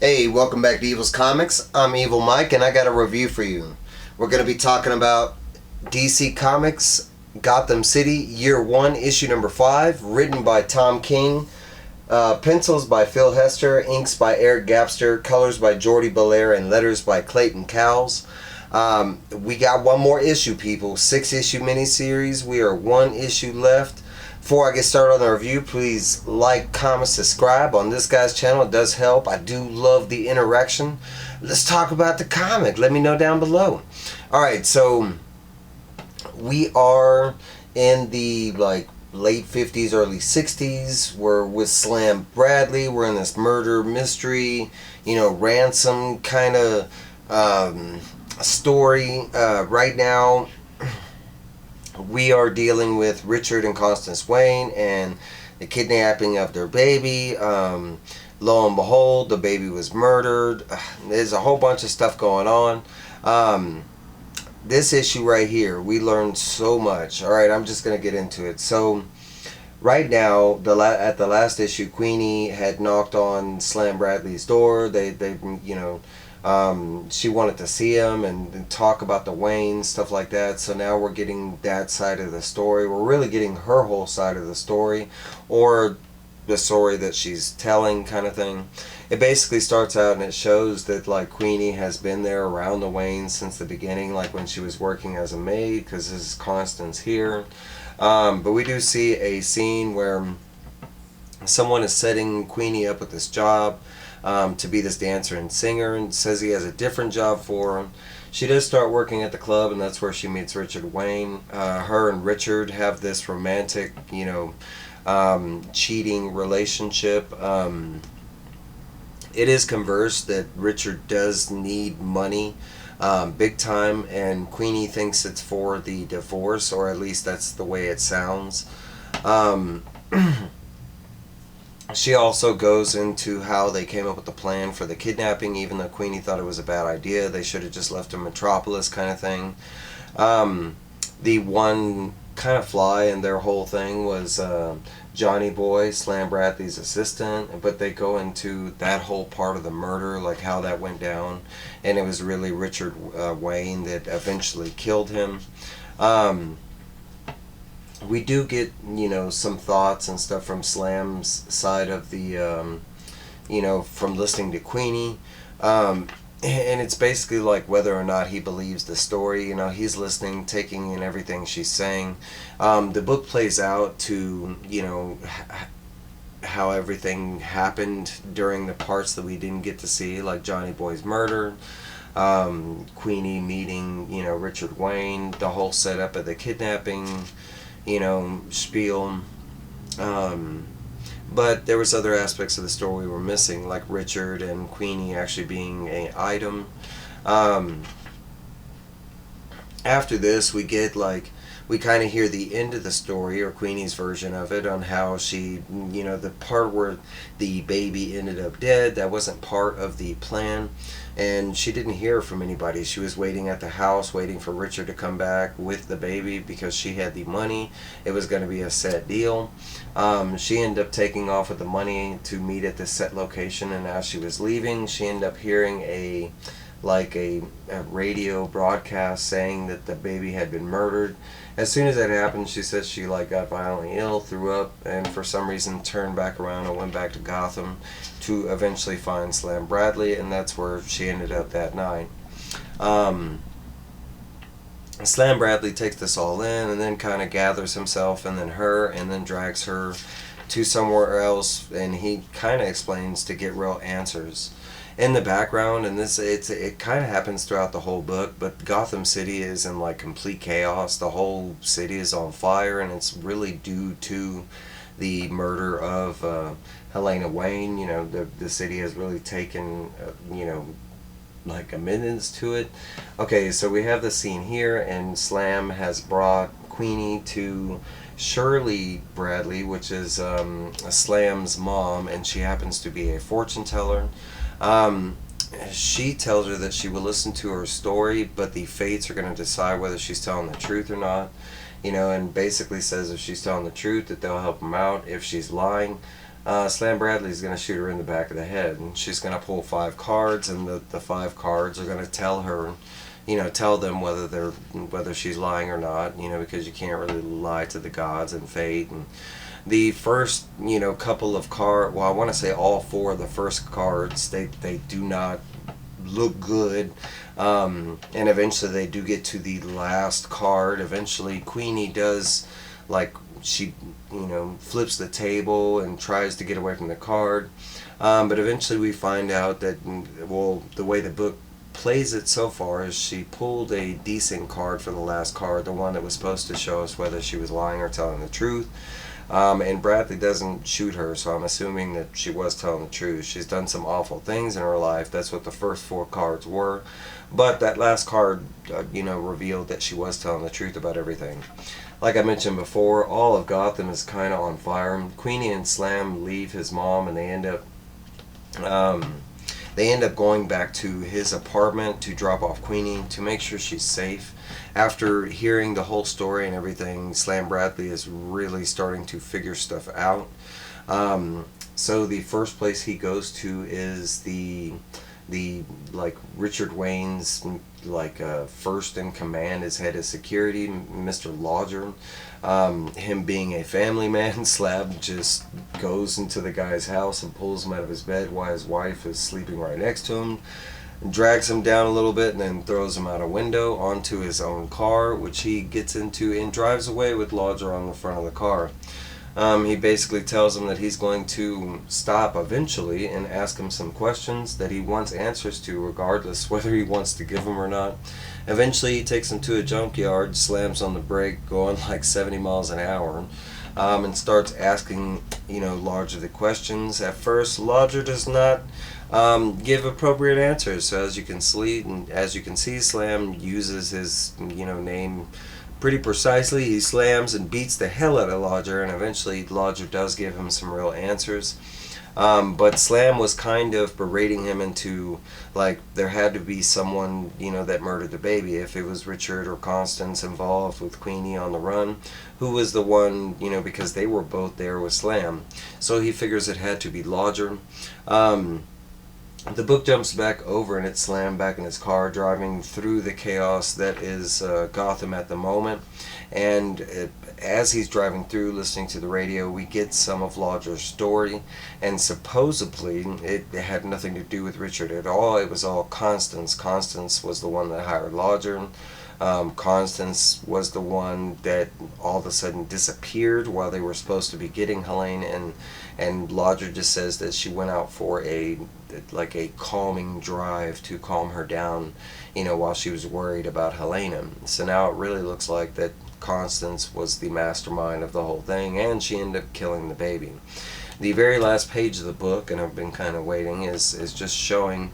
Hey, welcome back to Evil's Comics. I'm Evil Mike, and I got a review for you. We're going to be talking about DC Comics Gotham City Year 1, Issue number 5, written by Tom King, pencils by Phil Hester, inks by Eric Gapster, colors by Jordie Bellaire, and letters by Clayton Cowles. We got one more issue, people. 6-issue miniseries. We are one issue left. Before I get started on the review, please like, comment, subscribe on this guy's channel. It does help. I do love the interaction. Let's talk about the comic. Let me know down below. Alright, so we are in the late 50s, early 60s. We're with Slam Bradley. We're in this murder mystery, ransom kind of story. Right now we are dealing with Richard and Constance Wayne and the kidnapping of their baby. Lo and behold, the baby was murdered. There's a whole bunch of stuff going on. This issue right here, we learned so much. Alright, I'm just going to get into it. So, right now, at the last issue, Queenie had knocked on Slam Bradley's door. She wanted to see him and talk about the Waynes, stuff like that. So now we're getting that side of the story. We're really getting her whole side of the story, or the story that she's telling, kind of thing. It basically starts out and it shows that Queenie has been there around the Waynes since the beginning, when she was working as a maid, because this is Constance here. But we do see a scene where someone is setting Queenie up with this job to be this dancer and singer, and says he has a different job for her. She does start working at the club, and that's where she meets Richard Wayne. Her and Richard have this romantic, cheating relationship. It is conversed that Richard does need money, big time, and Queenie thinks it's for the divorce, or at least that's the way it sounds. She also goes into how they came up with the plan for the kidnapping, even though Queenie thought it was a bad idea. They should have just left him in Metropolis, kind of thing. The one kind of fly in their whole thing was Johnny Boy, Slam Bradley's assistant, but they go into that whole part of the murder, how that went down, and it was really Richard Wayne that eventually killed him. We do get, some thoughts and stuff from Slam's side of the, from listening to Queenie. And it's basically whether or not he believes the story. He's listening, taking in everything she's saying. The book plays out to, how everything happened during the parts that we didn't get to see, like Johnny Boy's murder, Queenie meeting, Richard Wayne, the whole setup of the kidnapping, spiel. But there was other aspects of the story we were missing, like Richard and Queenie actually being an item. After this, we get we kind of hear the end of the story, or Queenie's version of it, on how she, the part where the baby ended up dead, that wasn't part of the plan, and she didn't hear from anybody. She was waiting at the house, waiting for Richard to come back with the baby, because she had the money. It was going to be a set deal. She ended up taking off with the money to meet at the set location, and as she was leaving, she ended up hearing a radio broadcast saying that the baby had been murdered. As soon as that happened, she said she got violently ill, threw up, and for some reason turned back around and went back to Gotham to eventually find Slam Bradley, and that's where she ended up that night. Slam Bradley takes this all in and then kind of gathers himself and then her, and then drags her to somewhere else, and he kind of explains to get real answers. In the background, and it kind of happens throughout the whole book, but Gotham City is in complete chaos. The whole city is on fire, and it's really due to the murder of Helena Wayne. The city has really taken a minutes to it. Okay, so we have the scene here, and Slam has brought Queenie to Shirley Bradley, which is Slam's mom, and she happens to be a fortune teller. She tells her that she will listen to her story, but the fates are going to decide whether she's telling the truth or not. And basically says if she's telling the truth, that they'll help him out. If she's lying, Slam Bradley's going to shoot her in the back of the head, and she's going to pull 5 cards, and the 5 cards are going to tell her, tell them whether she's lying or not, because you can't really lie to the gods and fate. And the first, couple of cards, well, I want to say all 4 of the first cards, they do not look good. And eventually they do get to the last card. Eventually Queenie does, like, she flips the table and tries to get away from the card, but eventually we find out that, well, the way the book plays it so far is she pulled a decent card for the last card, the one that was supposed to show us whether she was lying or telling the truth. And Bradley doesn't shoot her, so I'm assuming that she was telling the truth. She's done some awful things in her life. That's what the first 4 cards were. But that last card, revealed that she was telling the truth about everything. Like I mentioned before, all of Gotham is kind of on fire. Queenie and Slam leave his mom, and they end up going back to his apartment to drop off Queenie to make sure she's safe. After hearing the whole story and everything, Slam Bradley is really starting to figure stuff out. So the first place he goes to is the like Richard Wayne's first in command, his head of security, Mr. Lodger. Him being a family man, Slab just goes into the guy's house and pulls him out of his bed while his wife is sleeping right next to him, drags him down a little bit, and then throws him out a window onto his own car, which he gets into and drives away with Lodger on the front of the car. He basically tells him that he's going to stop eventually and ask him some questions that he wants answers to, regardless whether he wants to give them or not. Eventually he takes him to a junkyard, slams on the brake, going like 70 miles an hour, and starts asking, Lodger the questions. At first, Lodger does not give appropriate answers. So as you can see, Slam uses his, name pretty precisely. He slams and beats the hell out of Lodger, and eventually Lodger does give him some real answers. But Slam was kind of berating him into, like, there had to be someone, that murdered the baby. If it was Richard or Constance involved with Queenie on the run, who was the one, because they were both there with Slam. So he figures it had to be Lodger. The book jumps back over, and it's Slam back in his car driving through the chaos that is Gotham at the moment. And as he's driving through, listening to the radio, we get some of Lodger's story. And supposedly, it had nothing to do with Richard at all. It was all Constance. Constance was the one that hired Lodger. Constance was the one that all of a sudden disappeared while they were supposed to be getting Helene, and Lodger just says that she went out for a calming drive to calm her down, while she was worried about Helena. So now it really looks like that Constance was the mastermind of the whole thing, and she ended up killing the baby. The very last page of the book, and I've been kind of waiting, is just showing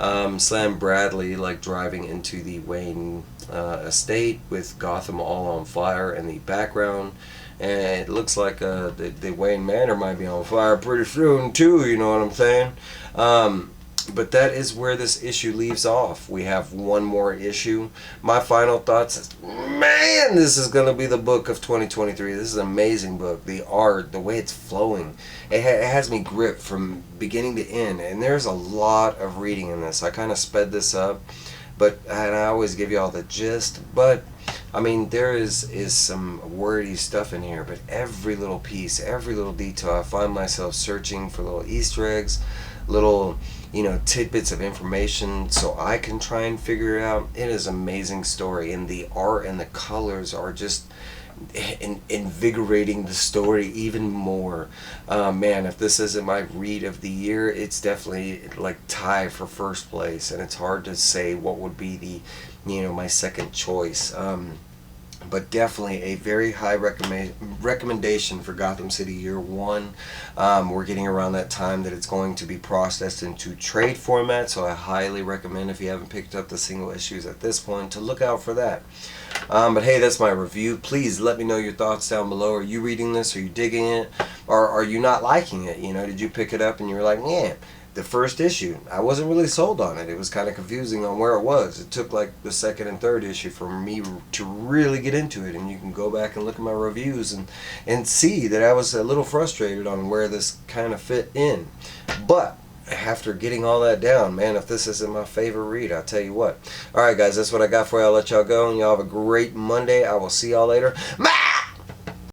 Slam Bradley driving into the Wayne estate with Gotham all on fire in the background, and it looks like the Wayne Manor might be on fire pretty soon too, you know what I'm saying? But that is where this issue leaves off. We have one more issue. My final thoughts is, man, this is going to be the book of 2023. This is an amazing book. The art, the way it's flowing, it has me gripped from beginning to end. And there's a lot of reading in this. I kind of sped this up, and I always give you all the gist. But, I mean, there is some wordy stuff in here. But every little piece, every little detail, I find myself searching for little Easter eggs, little tidbits of information so I can try and figure it out. It is an amazing story, and the art and the colors are just invigorating the story even more. Man, if this isn't my read of the year, it's definitely tie for first place, and it's hard to say what would be the my second choice. But definitely a very high recommendation for Gotham City Year 1. We're getting around that time that it's going to be processed into trade format, so I highly recommend, if you haven't picked up the single issues at this point, to look out for that. But hey, that's my review. Please let me know your thoughts down below. Are you reading this? Are you digging it? Or are you not liking it? You know, did you pick it up and you were like, yeah, the first issue, I wasn't really sold on it. It was kind of confusing on where it was. It took like the second and third issue for me to really get into it. And you can go back and look at my reviews and see that I was a little frustrated on where this kind of fit in. But after getting all that down, man, if this isn't my favorite read, I'll tell you what. Alright guys, that's what I got for you. I'll let y'all go, and y'all have a great Monday. I will see y'all later.